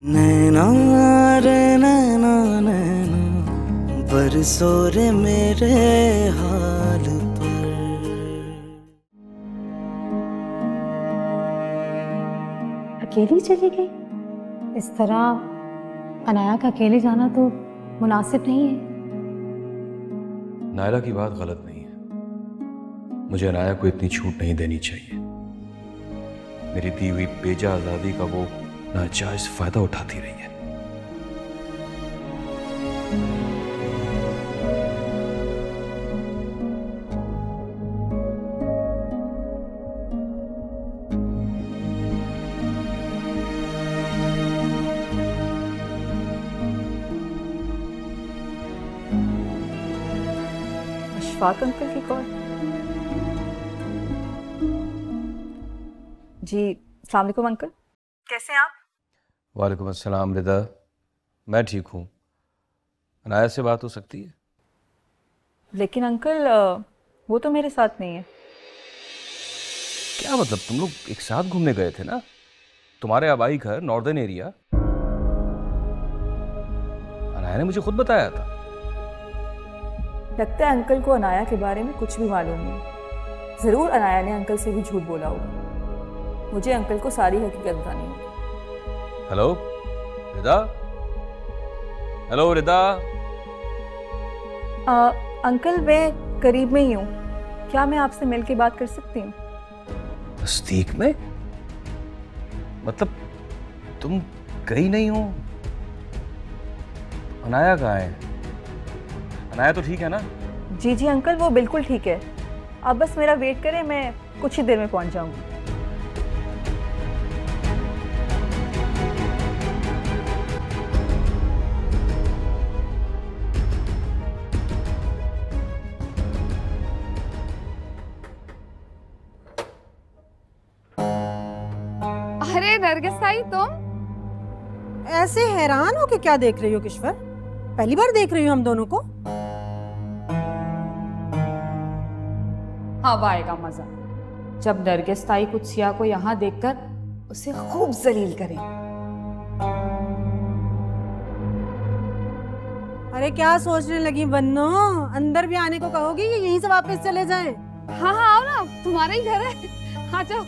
नैना रे नैना नैना बरसो रे मेरे हाल पर। अकेली चली गई? इस तरह अनाया का अकेले जाना तो मुनासिब नहीं है। नायरा की बात गलत नहीं है, मुझे अनाया को इतनी छूट नहीं देनी चाहिए। मेरी दी हुई बेजा आजादी का वो नाजायज फायदा उठाती रही है। अशफाक अंकल की कॉल। जी अस्सलाम वालेकुम अंकल, कैसे हैं आप? वालेकुम अस्सलाम रिदा, मैं ठीक हूँ। अनाया से बात हो सकती है? लेकिन अंकल वो तो मेरे साथ नहीं है। क्या मतलब, तुम लोग एक साथ घूमने गए थे ना? तुम्हारे आबाई घर नॉर्दर्न एरिया। अनाया ने मुझे खुद बताया था। लगता है अंकल को अनाया के बारे में कुछ भी मालूम नहीं। जरूर अनाया ने अंकल से भी झूठ बोला होगा। मुझे अंकल को सारी हकीकत बतानी होगी। Hello Rida, hello Rida. Uncle मैं करीब में ही हूँ, क्या मैं आपसे मिल के बात कर सकती हूँ? नजदीक में? मतलब तुम गई नहीं हो? अनाया कहाँ है? अनाया तो ठीक है ना? जी जी अंकल, वो बिल्कुल ठीक है। आप बस मेरा वेट करें, मैं कुछ ही देर में पहुँच जाऊँगी। अरे नरगिस भाई, तुम ऐसे हैरान हो कि क्या देख रही हो किश्वर? पहली बार देख रही हो हम दोनों को? अब आएगा मजा जब नरगिस ताई कुत्सिया को यहाँ देखकर उसे खूब जलील करें। अरे क्या सोचने लगी बन्नो? अंदर भी आने को कहोगी या यहीं से वापस चले जाएं? हाँ हाँ आओ ना, तुम्हारा ही घर है, आ जाओ।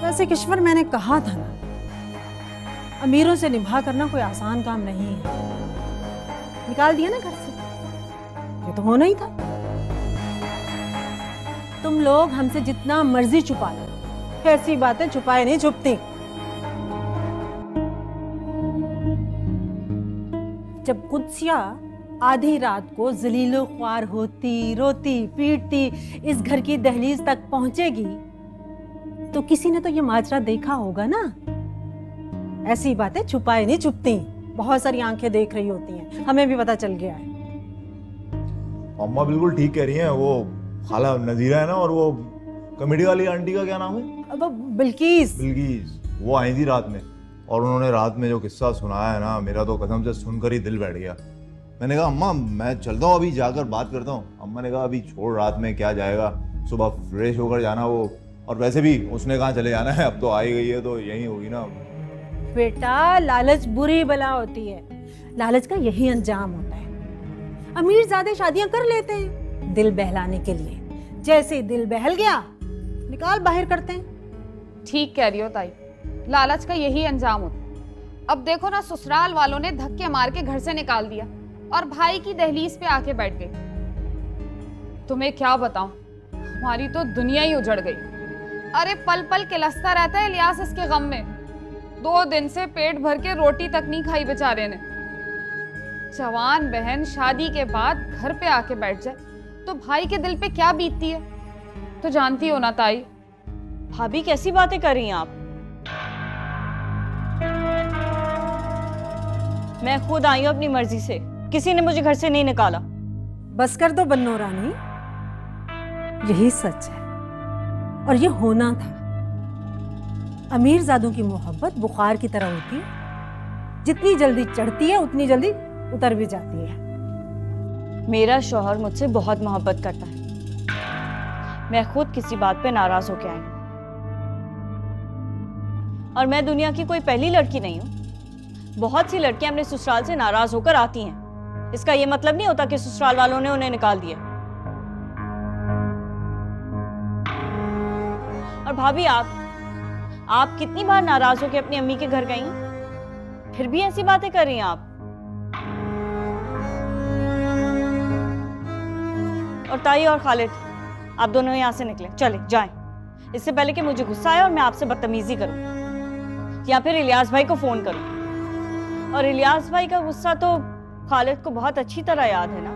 वैसे किश्वर, मैंने कहा था ना, अमीरों से निभा करना कोई आसान काम नहीं है। निकाल दिया ना घर से, ये तो होना ही था। तुम लोग हमसे जितना मर्जी छुपा लो, ऐसी बातें छुपाए नहीं छुपती। जब कुत्सिया आधी रात को जलीलो ख्वार होती, रोती पीटती इस घर की दहलीज तक पहुंचेगी, तो किसी ने तो ये माजरा देखा होगा ना। ऐसी बातें छुपाए नहीं छुपती, बहुत सारी आंखें देख रही होती हैं, हमें भी पता चल गया है। अम्मा बिल्कुल ठीक कह रही हैं। वो खाला नजीरा है ना, और वो कॉमेडी वाली आंटी का क्या नाम है? अब बिल्किस। बिल्किस, वो आई थी रात में, और उन्होंने रात में जो किस्सा सुनाया है ना, मेरा तो कसम से सुनकर ही दिल बैठ गया। मैंने कहा अम्मा मैं चलता हूँ, अभी जाकर बात करता हूँ। अम्मा ने कहा अभी छोड़, रात में क्या जाएगा, सुबह फ्रेश होकर जाना वो, और वैसे भी उसने कहाँ चले जाना है, अब तो आई गई है तो यही होगी ना। बेटा, लालच बुरी बला होती है, लालच का यही अंजाम होता है। अमीर ज्यादा शादियां कर लेते हैं दिल बहलाने के लिए, जैसे ही दिल बहल गया निकाल बाहर करते हैं। ठीक कह रही हो ताई, लालच का यही अंजाम होता। अब देखो ना, ससुराल वालों ने धक्के मार के घर से निकाल दिया और भाई की दहलीज पे आके बैठ गई। तुम्हें क्या बताऊं, हमारी तो दुनिया ही उजड़ गई। अरे पल पल किलसता रहता है इलियास इसके गम में। 2 दिन से पेट भर के रोटी तक नहीं खाई बेचारे ने। जवान बहन शादी के बाद घर पे आके बैठ जाए तो भाई के दिल पे क्या बीतती है, तो जानती हो ना ताई। भाभी कैसी बातें कर रही हैं आप? मैं खुद आई हूं अपनी मर्जी से, किसी ने मुझे घर से नहीं निकाला। बस कर दो बन्नो रानी, यही सच है और ये होना था। अमीरजादों की मोहब्बत बुखार की तरह होती है, जितनी जल्दी चढ़ती है उतनी जल्दी उतर भी जाती है। मेरा शौहर मुझसे बहुत मोहब्बत करता है। मैं खुद किसी बात पे नाराज होके आई हूँ, और मैं दुनिया की कोई पहली लड़की नहीं हूँ। बहुत सी लड़कियां अपने ससुराल से नाराज होकर आती हैं। इसका ये मतलब नहीं होता कि ससुराल वालों ने उन्हें निकाल दिया। और भाभी, आप कितनी बार नाराज होकर अपनी अम्मी के घर गई, फिर भी ऐसी बातें कर रही हैं आप। और ताई और खालिद, आप दोनों यहाँ से निकले, चले जाएं, इससे पहले कि मुझे गुस्सा आए और मैं आपसे बदतमीजी करूं, या फिर इलियास भाई को फोन करूं। और इलियास भाई का गुस्सा तो खालिद को बहुत अच्छी तरह याद है ना।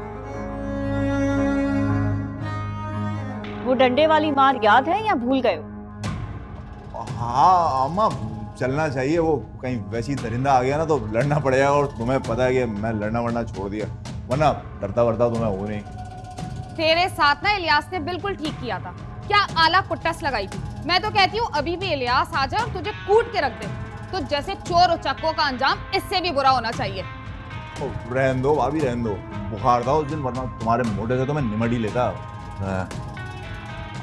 वो डंडे वाली मार याद है या भूल गए हो? हाँ अम्मा, चलना चाहिए। वो कहीं वैसी दरिंदा आ गया ना तो लड़ना पड़ेगा, और तुम्हें पता है कि मैं लड़ना वड़ना छोड़ दिया, वरना डरता वरता तो मैं हो नहीं। तेरे साथ ना इलियास ने बिल्कुल ठीक किया था। क्या आला कुट्टस लगाई थी। मैं तो कहती हूँ अभी भी इलियास आ जाए और तुझे कूट के रख दे। तो जैसे चोर उचक्कों का अंजाम इससे भी बुरा होना चाहिए। रहन दो भाभी, रहन दो। बुखार था उस दिन, वरना तुम्हारे मोटे से तो मैं निमट ही लेता।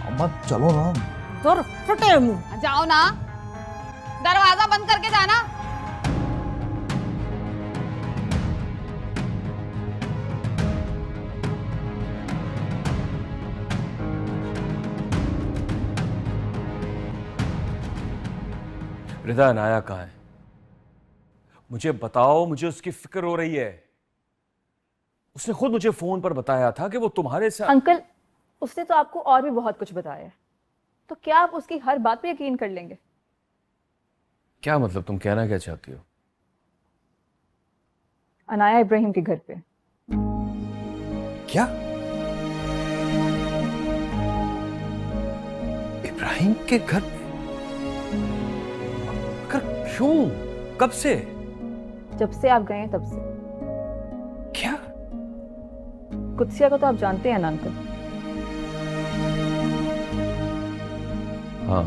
अम्मा चलो ना। तो फटे मुंह। जाओ ना, दरवाजा बंद करके जाना। रिदा, अनाया कहाँ है? मुझे बताओ, मुझे उसकी फिक्र हो रही है। उसने खुद मुझे फोन पर बताया था कि वो तुम्हारे साथ। अंकल, उसने तो आपको और भी बहुत कुछ बताया है, तो क्या आप उसकी हर बात पे यकीन कर लेंगे? क्या मतलब, तुम कहना क्या चाहती हो? अनाया इब्राहिम के घर पे। क्या? इब्राहिम के घर पे? क्यों? कब से? जब से आप गए हैं तब से। क्या? कुत्सिया को तो आप जानते हैं ना अंकल? हाँ।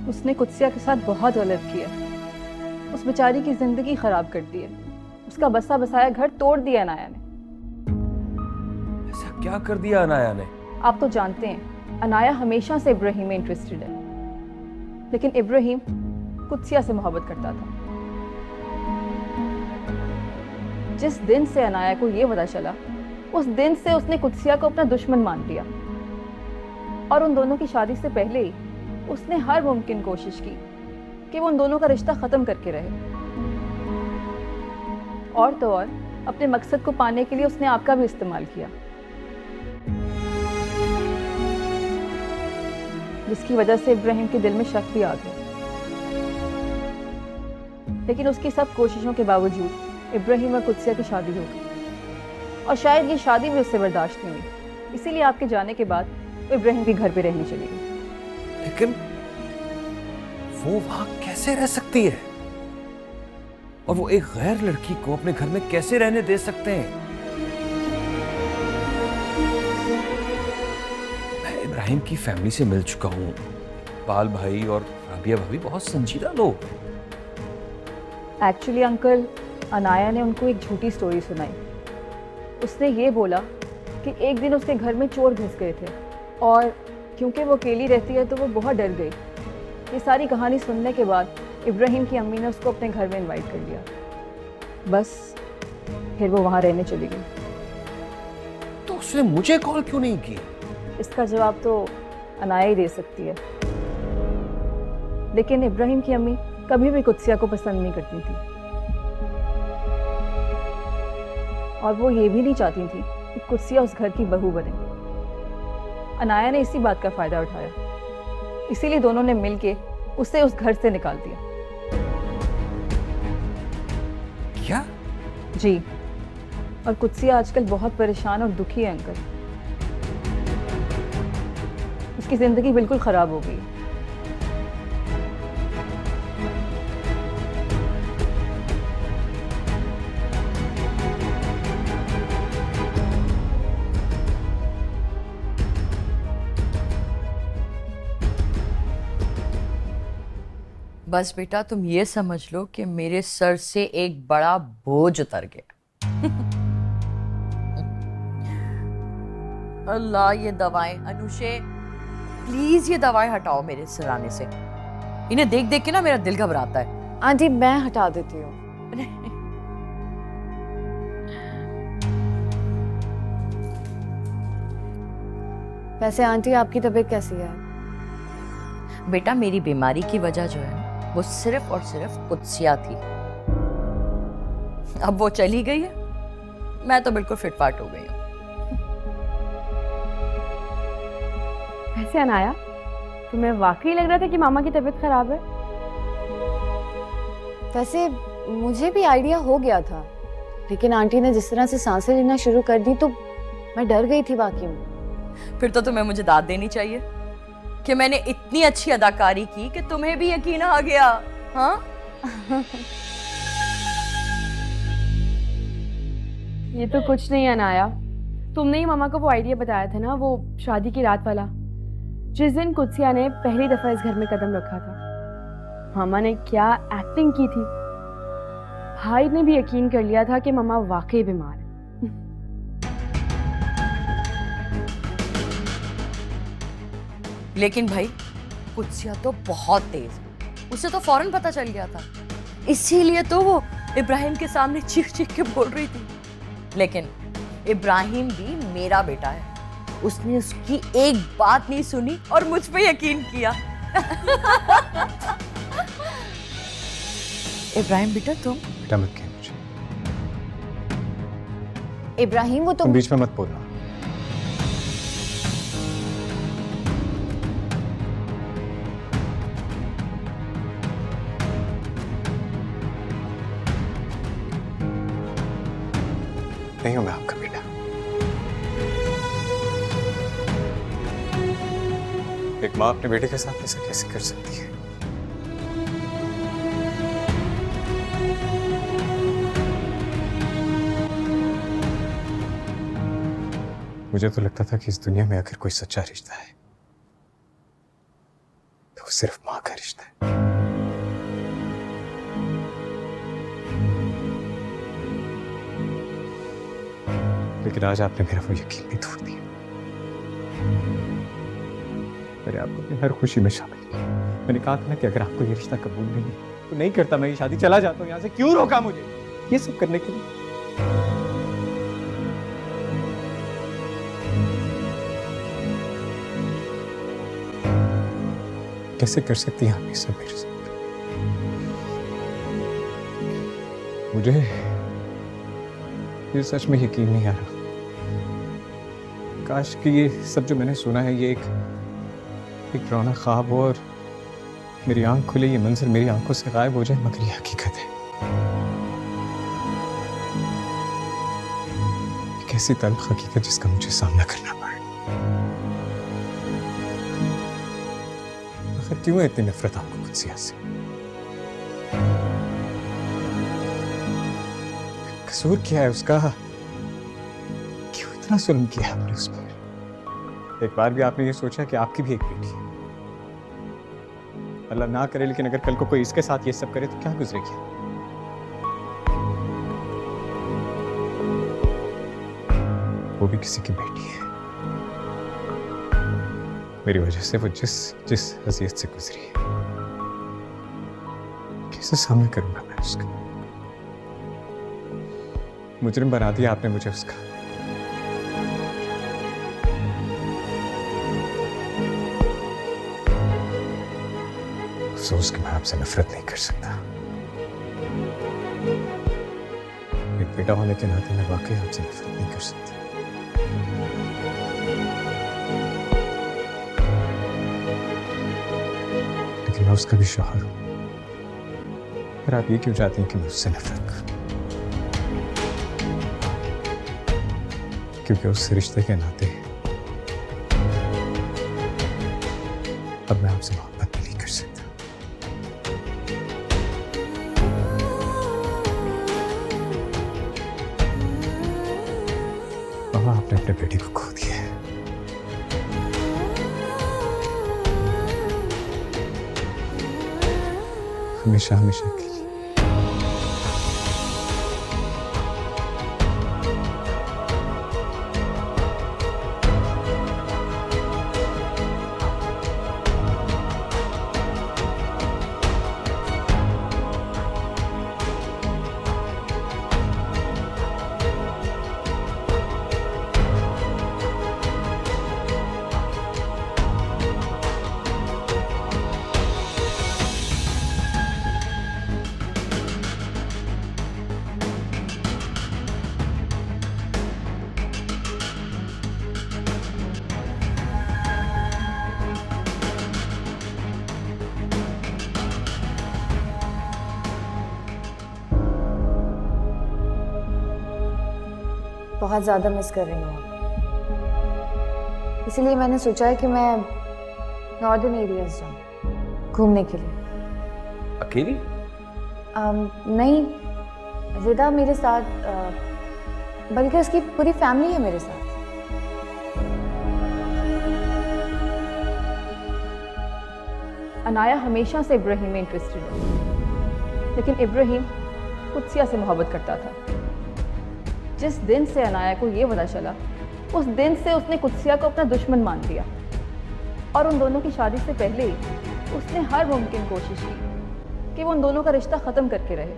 उसने कुत्सिया के साथ बहुत गलत किया। उस बेचारी की जिंदगी खराब कर दी है। उसका बसा बसाया घर तोड़ दिया अनाया ने। ऐसा क्या कर दिया अनाया ने? आप तो जानते हैं अनाया हमेशा से इब्राहिम में इंटरेस्टेड है, लेकिन इब्राहिम कुत्सिया से मोहब्बत करता था। जिस दिन से अनाया को यह पता चला, उस दिन से उसने कुत्सिया को अपना दुश्मन मान लिया, और उन दोनों की शादी से पहले ही उसने हर मुमकिन कोशिश की कि वो उन दोनों का रिश्ता खत्म करके रहे। और तो और अपने मकसद को पाने के लिए उसने आपका भी इस्तेमाल किया, जिसकी वजह से इब्राहिम के दिल में शक भी आ गया। लेकिन उसकी सब कोशिशों के बावजूद इब्राहिम और कुत्सिया की शादी हो गई, और शायद ये शादी भी उससे बर्दाश्त नहीं हुई। इसीलिए आपके जाने के बाद वो इब्राहिम के घर पे रहने चली गई। लेकिन वो वहां कैसे रह सकती है? और वो एक गैर लड़की को अपने घर में कैसे रहने दे सकते हैं? मैं इब्राहिम की फैमिली से मिल चुका हूं। बाल भाई और राबिया भाभी बहुत संजीदा लोग हैं। एक्चुअली अंकल, अनाया ने उनको एक झूठी स्टोरी सुनाई। उसने ये बोला कि एक दिन उसके घर में चोर घुस गए थे, और क्योंकि वो अकेली रहती है तो वो बहुत डर गई। ये सारी कहानी सुनने के बाद इब्राहिम की अम्मी ने उसको अपने घर में इनवाइट कर लिया। बस फिर वो वहाँ रहने चली गई। तो उसने मुझे कॉल क्यों नहीं की? इसका जवाब तो अनाया ही दे सकती है। लेकिन इब्राहिम की अम्मी कभी भी कुत्सिया को पसंद नहीं करती थी, और वो ये भी नहीं चाहती थी कि कुत्सिया उस घर की बहू बने। अनाया ने इसी बात का फायदा उठाया, इसीलिए दोनों ने मिलके उसे उस घर से निकाल दिया। क्या? जी, और कुत्सिया आजकल बहुत परेशान और दुखी है अंकल। उसकी जिंदगी बिल्कुल खराब हो गई। बस बेटा तुम ये समझ लो कि मेरे सर से एक बड़ा बोझ उतर गया। अल्लाह ये दवाएं, अनुषे प्लीज ये दवाएं हटाओ मेरे सिराने से। इन्हें देख देख के ना मेरा दिल घबराता है। आंटी मैं हटा देती हूँ। वैसे आंटी आपकी तबीयत कैसी है? बेटा मेरी बीमारी की वजह जो है वो सिर्फ और सिर्फ कुत्सिया थी। अब वो चली गई है, मैं तो बिल्कुल फिटफाट हो गई हूँ। वैसे अनाया, तुम्हें वाकई लग रहा था कि मामा की तबीयत खराब है? वैसे मुझे भी आइडिया हो गया था, लेकिन आंटी ने जिस तरह से सांसें लेना शुरू कर दी तो मैं डर गई थी वाकई में। फिर तो तुम्हें मुझे दाद देनी चाहिए कि मैंने इतनी अच्छी अदाकारी की कि तुम्हें भी यकीन आ गया। हाँ? ये तो कुछ नहीं अनाया, तुमने ही मामा को वो आइडिया बताया था ना, वो शादी की रात वाला, जिस दिन कुत्सिया ने पहली दफा इस घर में कदम रखा था। मामा ने क्या एक्टिंग की थी। भाई ने भी यकीन कर लिया था कि मामा वाकई बीमार है। लेकिन भाई कुत्सिया तो बहुत तेज है, उसे तो फौरन पता चल गया था, इसीलिए तो वो इब्राहिम के सामने चीख चीख के बोल रही थी। लेकिन इब्राहिम भी मेरा बेटा है, उसने उसकी एक बात नहीं सुनी और मुझ पे यकीन किया। इब्राहिम बेटा बेटा मत कह मुझे। इब्राहिम वो तुम बीच में मत बोलना। नहीं हूं मैं आपका बेटा। एक माँ अपने बेटे के साथ ऐसा कैसे कर सकती है? मुझे तो लगता था कि इस दुनिया में अगर कोई सच्चा रिश्ता है तो वो सिर्फ माँ का रिश्ता है। लेकिन आज आपने मेरा वो यकीन भी तोड़ दिया। मैंने आपको अपनी हर खुशी में शामिल किया। मैंने कहा था ना कि अगर आपको ये रिश्ता कबूल नहीं है तो नहीं करता मैं ये शादी, चला जाता हूँ यहाँ से। क्यों रोका मुझे ये सब करने के लिए? कैसे कर सकती हैं आप ये सब मेरे साथ? मुझे ये सच में यकीन नहीं आ रहा। काश कि ये सब जो मैंने सुना है ये एक डरावना ख्वाब हो और मेरी आंख खुले ये मंजर मेरी आंखों से गायब हो जाए, मगर ये हकीकत है। एक ऐसी तल्ख हकीकत जिसका मुझे सामना करना पड़े। आखिर क्यों है इतनी नफरत आपको कुत्सिया से? कसूर क्या है उसका? क्यों इतना जुल्म किया आपने उस पर? एक बार भी आपने ये सोचा कि आपकी भी एक बेटी है? अल्लाह ना करे लेकिन अगर कल को कोई इसके साथ ये सब करे तो क्या गुजरेगी? वो भी किसी की बेटी है। मेरी वजह से वो जिस अज़ियत से गुजरी है, कैसे सामना करूंगा मैं उसका? मुजरिम बना दिया आपने मुझे उसका। अफसोस कि मैं आपसे नफरत नहीं कर सकता। एक बेटा होने के नाते मैं वाकई आपसे नफरत नहीं कर सकता। लेकिन मैं उसका भी शौहर हूं। पर आप ये क्यों चाहती हैं कि मैं उससे नफरत करूं? क्योंकि उस रिश्ते के नाते अब मैं आपसे मोहब्बत नहीं कर सकता। मामा आपने अपने बेटे को खो दिया है। हमेशा हमेशा के लिए। बहुत ज़्यादा मिस कर रही हूँ, इसीलिए मैंने सोचा है कि मैं नॉर्दर्न एरियाज जाऊँ घूमने के लिए। अकेली? नहीं, रिदा मेरे साथ, बल्कि उसकी पूरी फैमिली है मेरे साथ। अनाया हमेशा से इब्राहिम में इंटरेस्टेड है, लेकिन इब्राहिम कुत्सिया से मोहब्बत करता था। जिस दिन से अनाया को ये पता चला, उस दिन से उसने कुत्सिया को अपना दुश्मन मान लिया और उन दोनों की शादी से पहले ही उसने हर मुमकिन कोशिश की कि वो उन दोनों का रिश्ता ख़त्म करके रहे।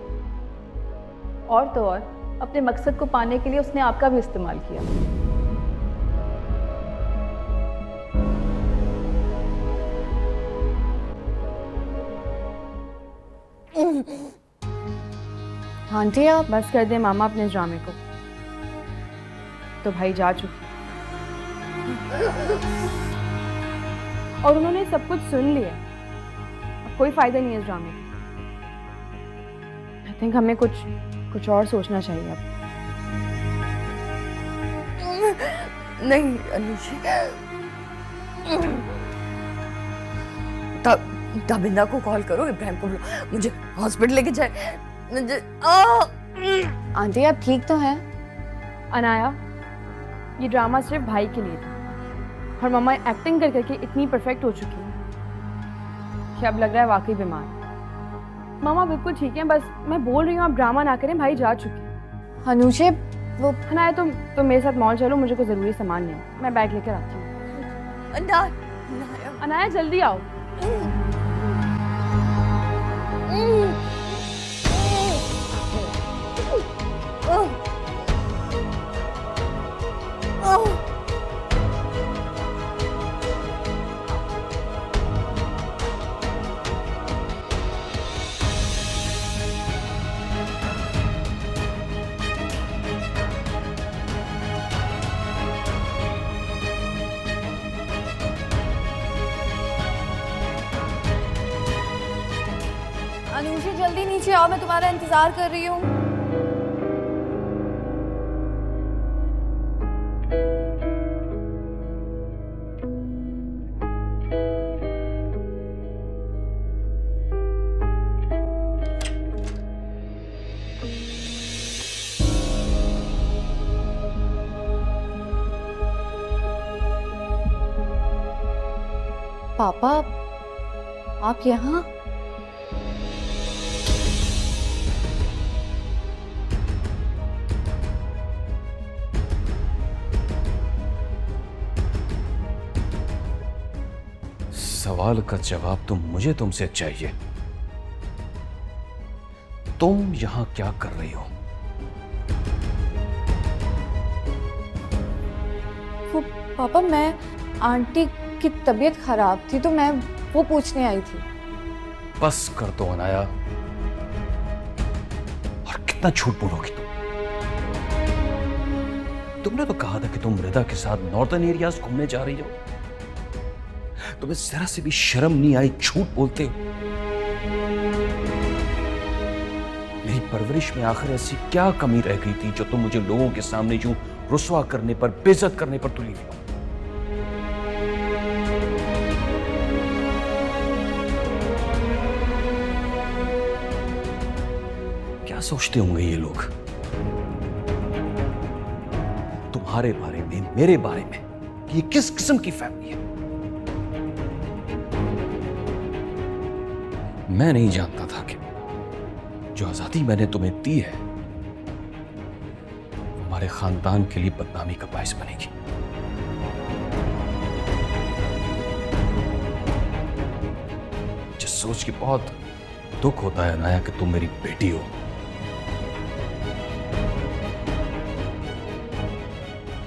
और तो और अपने मकसद को पाने के लिए उसने आपका भी इस्तेमाल किया। आंटी आप बस कर दे मामा अपने ड्रामे को, तो भाई जा चुके और उन्होंने सब कुछ सुन लिया। अब कोई फायदा नहीं है इस ड्रामे का। आई थिंक हमें कुछ और सोचना चाहिए अब। नहीं अनुषी, तबिंदा को कॉल करो, इब्राहिम को मुझे हॉस्पिटल लेके जाए। मुझे आंटी आप ठीक तो हैं? अनाया, ये ड्रामा सिर्फ भाई के लिए था और मम्मा एक्टिंग कर करके इतनी परफेक्ट हो चुकी है कि अब लग रहा है वाकई बीमार। मामा बिल्कुल ठीक है, बस मैं बोल रही हूँ आप ड्रामा ना करें, भाई जा चुके हैं। अनुषे वो अनाया तुम मेरे साथ मॉल चलो, मुझे कोई ज़रूरी सामान नहीं है, मैं बैग लेकर आती हूँ। अनाया जल्दी आओ। अनुषी जल्दी नीचे आओ, मैं तुम्हारा इंतजार कर रही हूँ। पापा आप यहाँ? सवाल का जवाब तो मुझे तुमसे चाहिए। तुम यहां क्या कर रही हो? वो पापा, मैं आंटी की तबीयत खराब थी तो मैं वो पूछने आई थी। बस कर दो अनाया, और कितना झूठ बोलोगी तुम? तुमने तो कहा था कि तुम रिदा के साथ नॉर्दर्न एरियाज घूमने जा रही हो। तुम्हें जरा से भी शर्म नहीं आई झूठ बोलते हो? मेरी परवरिश में आखिर ऐसी क्या कमी रह गई थी जो तुम मुझे लोगों के सामने यूं रुस्वा करने पर, बेइज्जत करने पर तुली हुई हो? क्या सोचते होंगे ये लोग तुम्हारे बारे में, मेरे बारे में, कि ये किस किस्म की फैमिली है? मैं नहीं जानता था कि जो आजादी मैंने तुम्हें दी है हमारे खानदान के लिए बदनामी का बायस बनेगी। जिस सोच की बहुत दुख होता है अनाया कि तुम मेरी बेटी हो।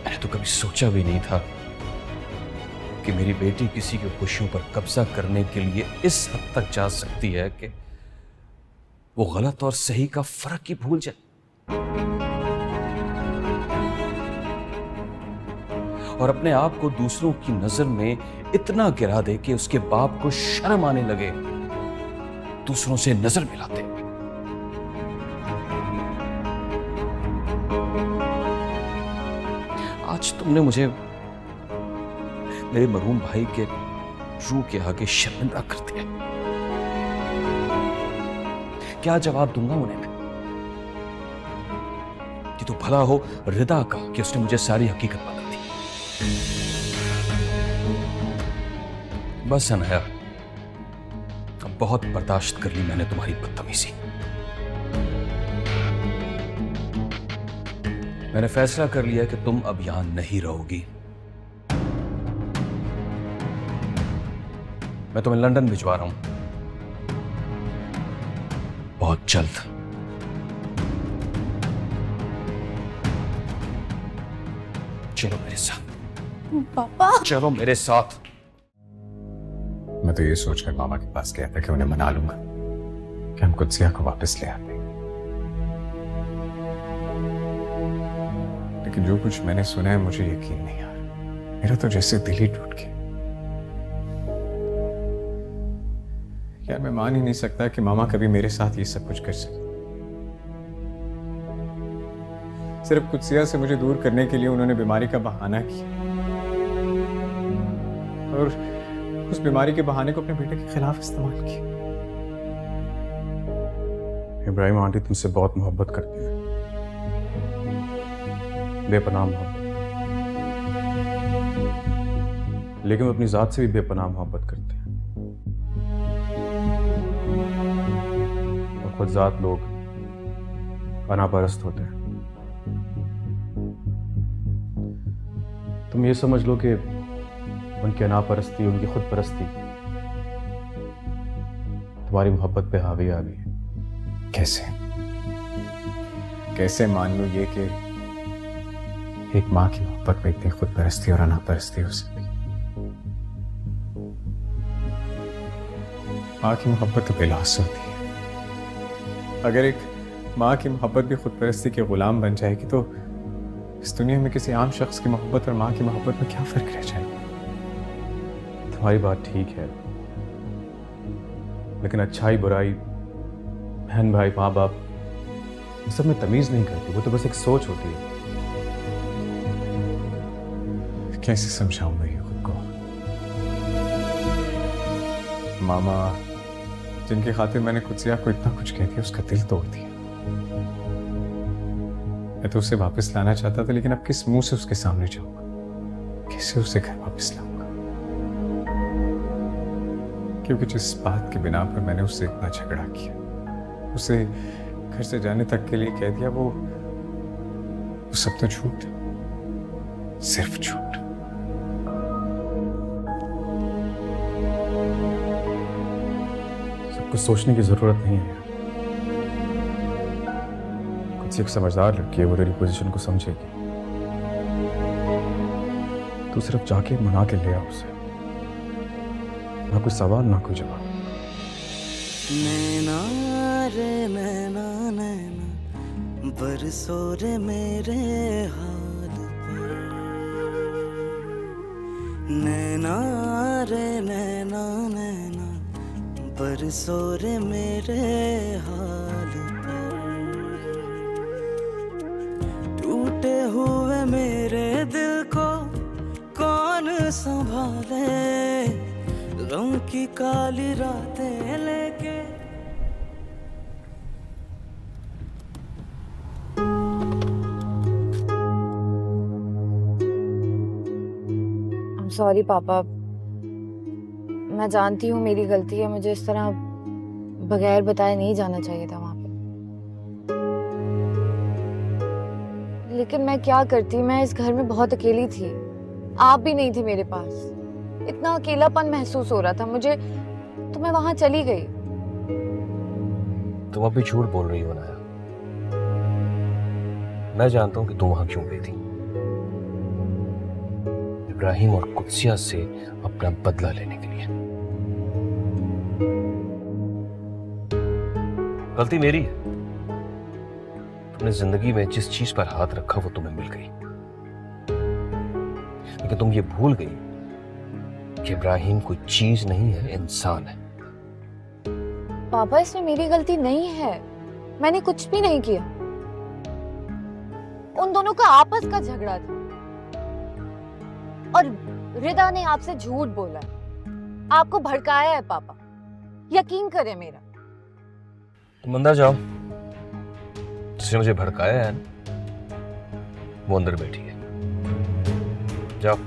मैंने तो कभी सोचा भी नहीं था कि मेरी बेटी किसी की खुशियों पर कब्जा करने के लिए इस हद तक जा सकती है कि वो गलत और सही का फर्क ही भूल जाए। और अपने आप को दूसरों की नजर में इतना गिरा दे कि उसके बाप को शर्म आने लगे दूसरों से नजर मिलाते हुए। आज तुमने मुझे मेरे मरहूम भाई के रूह के आगे शर्मिंदा कर दिया। क्या जवाब दूंगा उन्हें मैं? कि तो भला हो रिदा का कि उसने मुझे सारी हकीकत बता दी। बस अनाया, अब बहुत बर्दाश्त कर ली मैंने तुम्हारी बदतमीजी। मैंने फैसला कर लिया कि तुम अब यहां नहीं रहोगी। मैं तुम्हें लंदन भिजवा रहा हूं बहुत जल्द। चलो मेरे साथ। पापा चलो मेरे साथ। मैं तो ये सोचकर मामा के पास गया था कि उन्हें मना लूंगा कि हम कुत्सिया को वापस ले आते, लेकिन जो कुछ मैंने सुना है मुझे यकीन नहीं आ रहा। मेरा तो जैसे दिल ही टूट गया। यार मैं मान ही नहीं सकता कि मामा कभी मेरे साथ ये सब कुछ कर सके। सिर्फ कुत्सिया से मुझे दूर करने के लिए उन्होंने बीमारी का बहाना किया और उस बीमारी के बहाने को अपने बेटे के खिलाफ इस्तेमाल किया। इब्राहिम आंटी तुमसे बहुत मोहब्बत करती है, बेपनाह मोहब्बत, लेकिन वो अपनी जात से भी बेपनाह मोहब्बत करते हैं। और खुद जात लोग अनापरस्त होते हैं। तुम ये समझ लो कि उनकी अनापरस्ती, उनकी खुद परस्ती तुम्हारी मोहब्बत पे हावी आ गई है। कैसे कैसे मान लो ये कि एक माँ की मोहब्बत में इतनी खुद परस्ती और अनापरस्ती हो सकती? माँ की मोहब्बत तो बेलास होती है। अगर एक माँ की मोहब्बत भी खुद परस्ती के गुलाम बन जाएगी तो इस दुनिया में किसी आम शख्स की मोहब्बत और माँ की मोहब्बत में क्या फर्क रह जाएगा? तुम्हारी बात ठीक है, लेकिन अच्छाई बुराई, बहन भाई, माँ बाप, इस सब में तमीज नहीं करती। वो तो बस एक सोच होती है। कैसे समझाऊं मैं ये खुद को? मामा जिनकी खातिर मैंने कुत्सिया को इतना कुछ कह दिया, उसका दिल तोड़ दिया। मैं तो उसे वापस लाना चाहता था, लेकिन अब किस मुंह से उसके सामने जाऊंगा? कैसे उसे घर वापस लाऊंगा? क्योंकि जिस बात के बिना पर मैंने उससे इतना झगड़ा किया, उसे घर से जाने तक के लिए कह दिया, वो सब तो झूठ, सिर्फ झूठ। सब कुछ सोचने की जरूरत नहीं है। कुछ एक समझदार लड़की है, वो तेरी पोजीशन को समझेगी। तू सिर्फ जाके मना के ले आ उसे, ना कोई सवाल ना कोई जवाब। नैना रे नैना नैना बरसो रे मेरे हाल पर। नैना रे नैना नैना बरसो रे मेरे हाल पर। टूटे हुए मेरे दिल को कौन संभाले, गम की काली रातें लेके। सॉरी पापा, मैं जानती हूँ मेरी गलती है, मुझे इस तरह बगैर बताए नहीं जाना चाहिए था वहां पे। लेकिन मैं क्या करती, मैं इस घर में बहुत अकेली थी, आप भी नहीं थे मेरे पास, इतना अकेलापन महसूस हो रहा था मुझे, तो मैं वहां चली गई। तुम अभी झूठ बोल रही हो अनाया। मैं जानता हूं कि तुम वहां क्यों गई थी। इब्राहिम और कुत्सिया से अपना बदला लेने के लिए। गलती मेरी है। तुमने जिंदगी में जिस चीज पर हाथ रखा वो तुम्हें मिल गई, लेकिन तुम ये भूल गई कि इब्राहिम कोई चीज नहीं है, इंसान है। पापा इसमें मेरी गलती नहीं है, मैंने कुछ भी नहीं किया। उन दोनों का आपस का झगड़ा था और रिदा ने आपसे झूठ बोला, आपको भड़काया है पापा, यकीन करें मेरा। तुम अंदर जाओ, जिसने मुझे भड़काया है वो अंदर बैठी है, जाओ।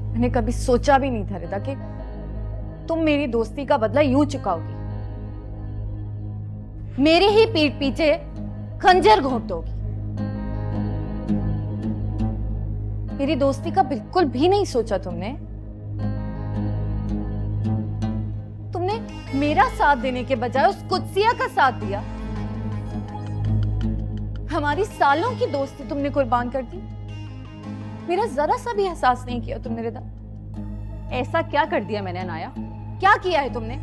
मैंने कभी सोचा भी नहीं था रिदा कि तुम मेरी दोस्ती का बदला यूं चुकाओगी, मेरे ही पीठ पीछे खंजर घोंप दोगी। मेरी दोस्ती का बिल्कुल भी नहीं सोचा तुमने। तुमने मेरा साथ देने के बजाय उस कुत्सिया का साथ दिया। हमारी सालों की दोस्ती तुमने कुर्बान कर दी। मेरा जरा सा भी एहसास नहीं किया तुमने रिदा। ऐसा क्या कर दिया मैंने अनाया? क्या किया है तुमने?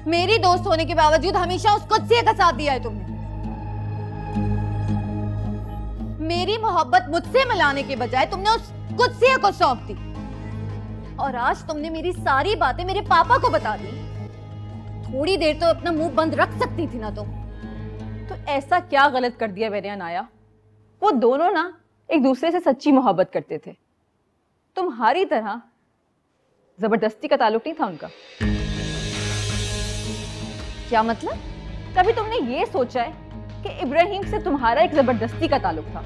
मेरी दोस्त होने के बावजूद हमेशा उस कुत्सिया का साथ दिया है तुमने। मेरी मोहब्बत मुझसे मिलाने के बजाय तुमने उस कुत्सिया को सौंप दी। और आज तुमने मेरी सारी बातें मेरे पापा को बता दी। थोड़ी देर तो अपना मुंह बंद रख सकती थी ना तुम। तो ऐसा क्या गलत कर दिया मैंने अनाया? वो दोनों ना एक दूसरे से सच्ची मोहब्बत करते थे। तुम्हारी तरह जबरदस्ती का ताल्लुक नहीं था उनका। क्या मतलब? कभी तुमने ये सोचा है कि इब्राहिम से तुम्हारा एक जबरदस्ती का ताल्लुक था,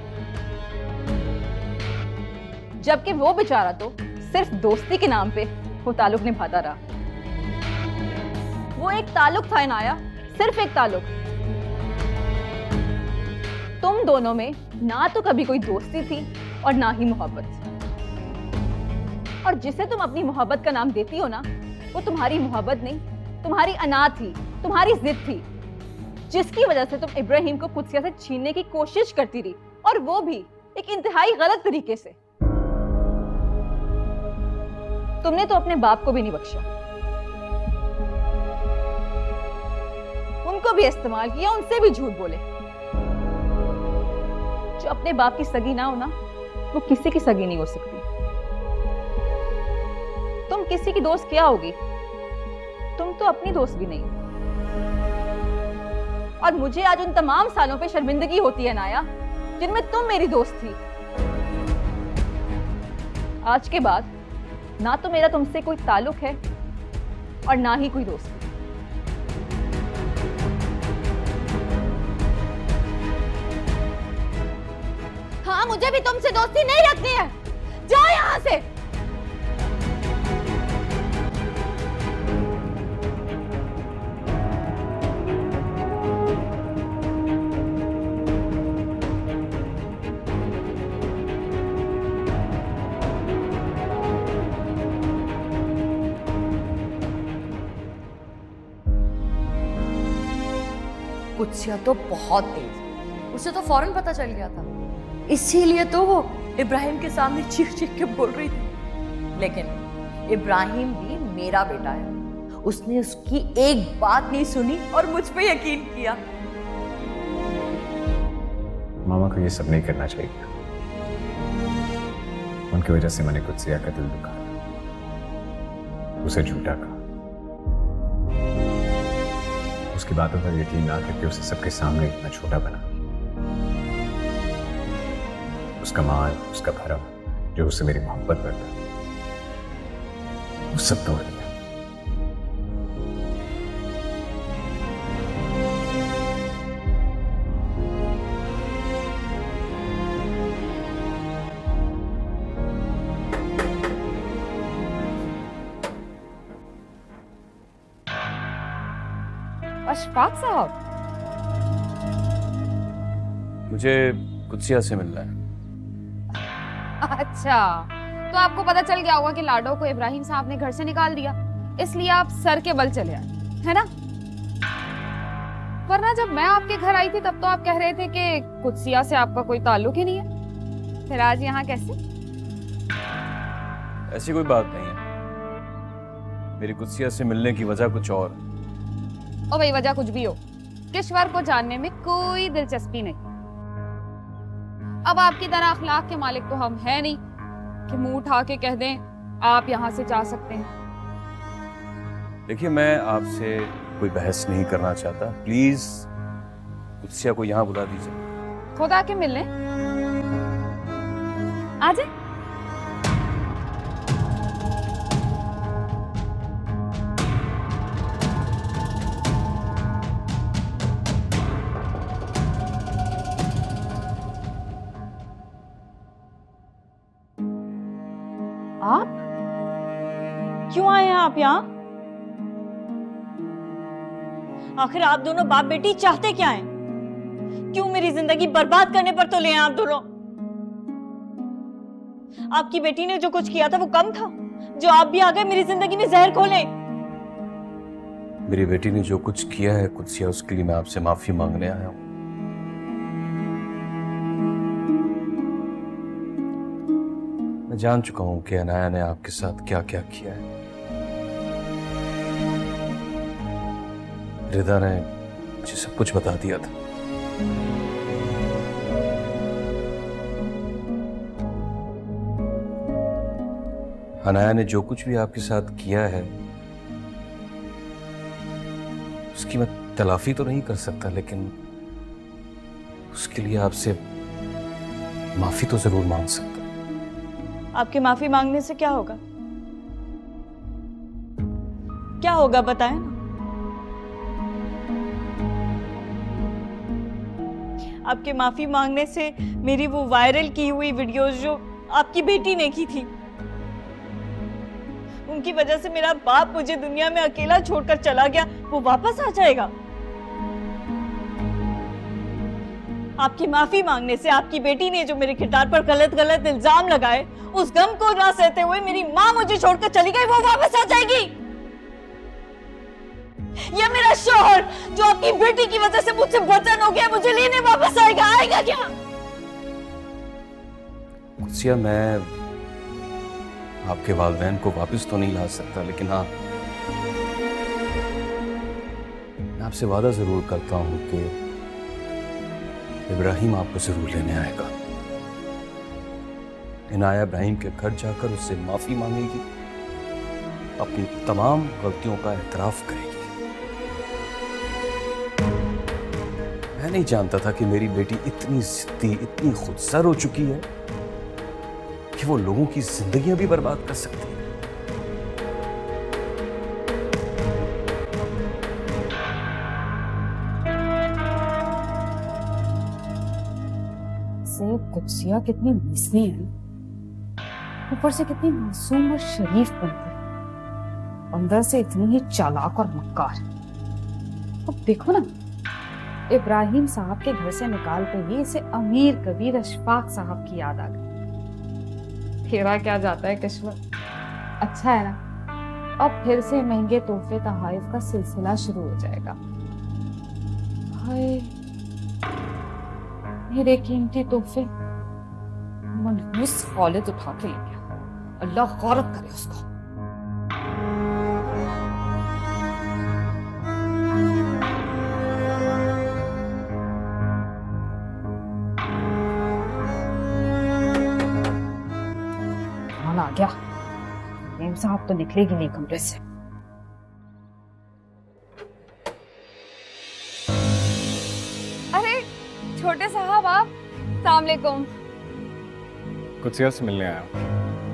जबकि वो बेचारा तो सिर्फ दोस्ती के नाम पे वो ताल्लुक निभाता रहा। वो एक ताल्लुक था अनाया, सिर्फ एक ताल्लुक। तुम दोनों में ना तो कभी कोई दोस्ती थी और ना ही मोहब्बत। और जिसे तुम अपनी मोहब्बत का नाम देती हो ना, वो तुम्हारी मोहब्बत नहीं, तुम्हारी अना थी, तुम्हारी जिद थी, जिसकी वजह से तुम इब्राहिम को कुत्सिया से छीनने की कोशिश करती रही, और वो भी एक इंतहाई गलत तरीके से। तुमने तो अपने बाप को भी नहीं बख्शा, उनको भी इस्तेमाल किया, उनसे भी झूठ बोले। जो अपने बाप की सगी ना हो ना, वो किसी की सगी नहीं हो सकती। तुम किसी की दोस्त क्या होगी? तुम तो अपनी दोस्त भी नहीं। और मुझे आज उन तमाम सालों पे शर्मिंदगी होती है नाया, जिनमें तुम मेरी दोस्त थी। आज के बाद ना तो मेरा तुमसे कोई ताल्लुक है और ना ही कोई दोस्ती। हाँ, मुझे भी तुमसे दोस्ती नहीं रखनी है। जाओ यहां से। कुत्सिया तो बहुत तेज, उसे तो फौरन पता चल गया था। इसीलिए तो वो इब्राहिम के सामने चीख चीख के बोल रही थी। लेकिन इब्राहिम भी मेरा बेटा है, उसने उसकी एक बात नहीं सुनी और मुझ पे यकीन किया। मामा को ये सब नहीं करना चाहिए। उनकी वजह से मैंने कुत्सिया का दिल दुखाया, उसे झूठा कहा, उसकी बातों पर यकीन ना करके उसे सबके सामने इतना छोटा बना। उसका मान, उसका भरम, जो उससे मेरी मोहब्बत करता, वो सब तोड़ दिया। अशफाक साहब, मुझे कुत्सिया से मिलना है। अच्छा, तो आपको पता चल गया होगा कि लाडो को इब्राहिम साहब ने घर से निकाल दिया, इसलिए आप सर के बल चले आए, है ना? वरना जब मैं आपके घर आई थी तब तो आप कह रहे थे कि कुत्सिया से आपका कोई ताल्लुक ही नहीं है। फिर आज यहाँ कैसे? ऐसी कोई बात नहीं है, मेरी कुत्सिया से मिलने की वजह कुछ और है। ओ भाई, वजह कुछ भी हो, किश्वर को जानने में कोई दिलचस्पी नहीं। अब आपकी तरह अखलाक के मालिक तो हम हैं नहीं कि मुंह उठा के कह दें आप यहां से जा सकते हैं। देखिए, मैं आपसे कोई बहस नहीं करना चाहता, प्लीज कुत्सिया को यहाँ बुला दीजिए। खुद आके मिल लें, आ जाए। आप क्यों आए हैं आप यहाँ? आखिर आप दोनों बाप बेटी चाहते क्या हैं? क्यों मेरी जिंदगी बर्बाद करने पर तो ले आए आप दोनों? आपकी बेटी ने जो कुछ किया था वो कम था, जो आप भी आ गए मेरी जिंदगी में जहर घोले। मेरी बेटी ने जो कुछ किया है कुत्सिया, उसके लिए मैं आपसे माफी मांगने आया हूँ। मैं जान चुका हूं कि अनाया ने आपके साथ क्या क्या किया है। रिदा ने मुझे सब कुछ बता दिया था। अनाया ने जो कुछ भी आपके साथ किया है उसकी मैं तलाफी तो नहीं कर सकता, लेकिन उसके लिए आपसे माफी तो जरूर मांग सकता। आपके माफी मांगने से क्या होगा? क्या होगा बताएं ना। आपके माफी मांगने से मेरी वो वायरल की हुई वीडियोस जो आपकी बेटी ने की थी, उनकी वजह से मेरा बाप मुझे दुनिया में अकेला छोड़कर चला गया, वो वापस आ जाएगा? आपकी माफी मांगने से आपकी बेटी ने जो मेरे किरदार पर गलत गलत इल्जाम लगाए, उस गम को ना सहते हुए मेरी माँ मुझे छोड़कर चली गई, वो वापस आ जाएगी? या मेरा शौहर जो आपकी बेटी की वजह से मुझसे वतन हो गया, मुझे लेने वापस आएगा? आएगा क्या? कुत्सिया, मैं आपके वालिदैन को वापस तो नहीं ला सकता, लेकिन हाँ, मैं आपसे वादा जरूर करता हूं कि इब्राहिम आपको जरूर लेने आएगा। इनाया इब्राहिम के घर जाकर उससे माफी मांगेगी, अपनी तमाम गलतियों का एतराफ करेगी। मैं नहीं जानता था कि मेरी बेटी इतनी जिद्दी, इतनी खुदसर हो चुकी है कि वो लोगों की जिंदगियां भी बर्बाद कर सकती है। कुत्सिया कितनी मिसली है, ऊपर से कितनी मासूम और शरीफ बनती है, अंदर से इतनी ही चालाक और मक्कार। अब देखो ना, इब्राहिम साहब के घर से निकालते ही इसे अमीर कबीर अशफाक साहब की याद आ गई। फेरा क्या जाता है किश्वर, अच्छा है ना? अब फिर से महंगे तोहफे तोहफे का सिलसिला शुरू हो जाएगा। हाय मेरे कीमती तोहफे, मिस खालिद उठा के ले गया, अल्लाह गौरत करे उसको। कौन आ गया? मेम साहब तो निकलेगी नहीं कमरे से। अरे छोटे साहब, आप अस्सलाम वालेकुम। कुत्सिया से मिलने आया।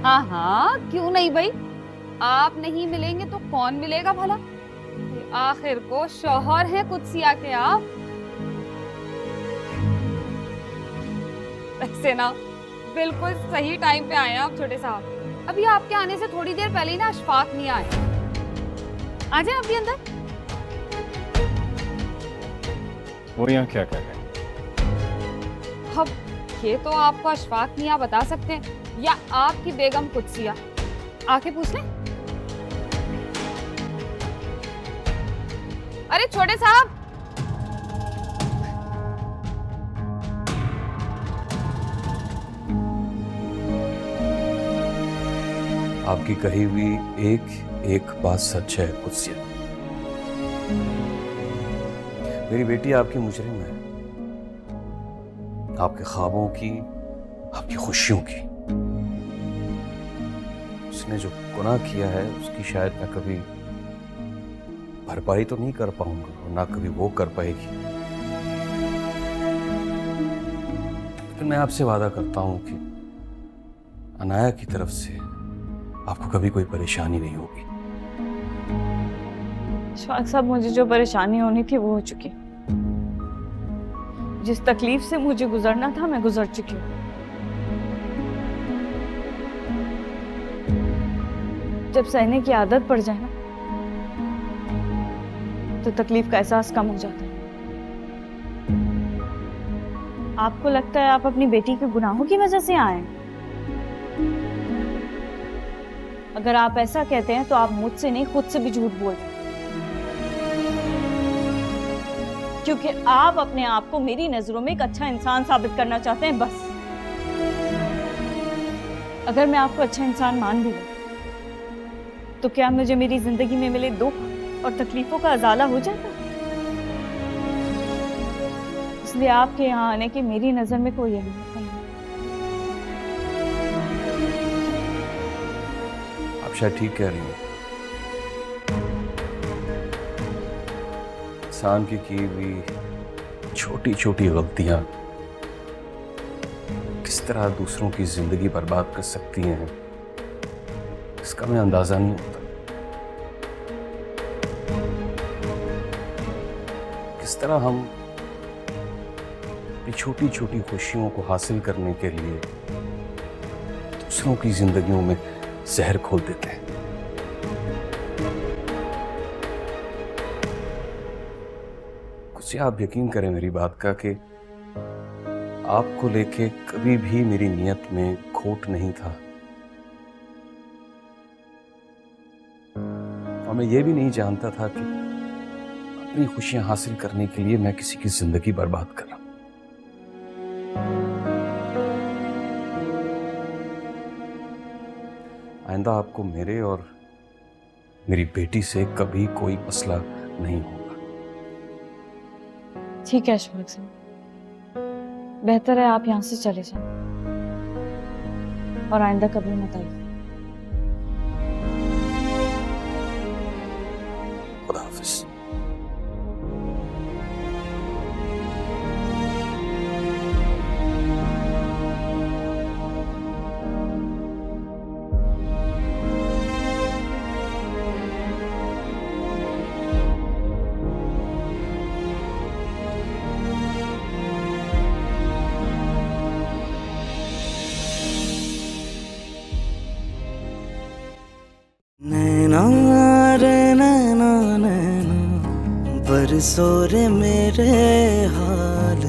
हाँ हाँ, क्यों नहीं भाई, आप नहीं मिलेंगे तो कौन मिलेगा भला? आखिर को शौहर है कुत्सिया के आप। ऐसे ना बिल्कुल सही टाइम पे आए हैं आप छोटे साहब। अभी आपके आने से थोड़ी देर पहले ही ना अशफाक नहीं आए। आ जाए अभी अंदर। वो यहाँ क्या कर रहे हैं? अब ये तो आपको अशफाक मियां बता सकते हैं, या आपकी बेगम कुत्सिया। आके पूछ लें। अरे छोटे साहब, आपकी कही हुई एक एक बात सच है कुत्सिया। मेरी बेटी आपकी मुजरिम है, आपके ख्वाबों की, आपकी खुशियों की। उसने जो गुनाह किया है उसकी शायद मैं कभी भरपाई तो नहीं कर पाऊंगा और ना कभी वो कर पाएगी। लेकिन मैं आपसे वादा करता हूं कि अनाया की तरफ से आपको कभी कोई परेशानी नहीं होगी। अशफाक साहब, मुझे जो परेशानी होनी थी वो हो चुकी। जिस तकलीफ से मुझे गुजरना था मैं गुजर चुकी हूँ। जब सहने की आदत पड़ जाए ना तो तकलीफ का एहसास कम हो जाता है। आपको लगता है आप अपनी बेटी के गुनाहों की वजह से आए हैं? अगर आप ऐसा कहते हैं तो आप मुझसे नहीं खुद से भी झूठ बोल रहे हैं, क्योंकि आप अपने आप को मेरी नजरों में एक अच्छा इंसान साबित करना चाहते हैं बस। अगर मैं आपको अच्छा इंसान मान भी लूं तो क्या मुझे मेरी जिंदगी में मिले दुख और तकलीफों का अजाला हो जाएगा? इसलिए आपके यहाँ आने की मेरी नजर में कोई अहमियत नहीं है। आप शायद ठीक कह रही हैं। इंसान की हुई छोटी छोटी गलतियां किस तरह दूसरों की जिंदगी बर्बाद कर सकती हैं, इसका मैं अंदाजा नहीं होता। किस तरह हम अपनी छोटी छोटी खुशियों को हासिल करने के लिए दूसरों की जिंदगियों में जहर खोल देते हैं। कुछ आप यकीन करें मेरी बात का कि आपको लेके कभी भी मेरी नीयत में खोट नहीं था, और मैं ये भी नहीं जानता था कि अपनी खुशियां हासिल करने के लिए मैं किसी की जिंदगी बर्बाद कर रहा हूं। आइंदा आपको मेरे और मेरी बेटी से कभी कोई मसला नहीं होगा। ठीक है अशफाक साहब, बेहतर है आप यहाँ से चले जाएं और आइंदा कभी मत आइए। खुदा हाफिज। नैना रे नैना नैना बरसो रे मेरे हाल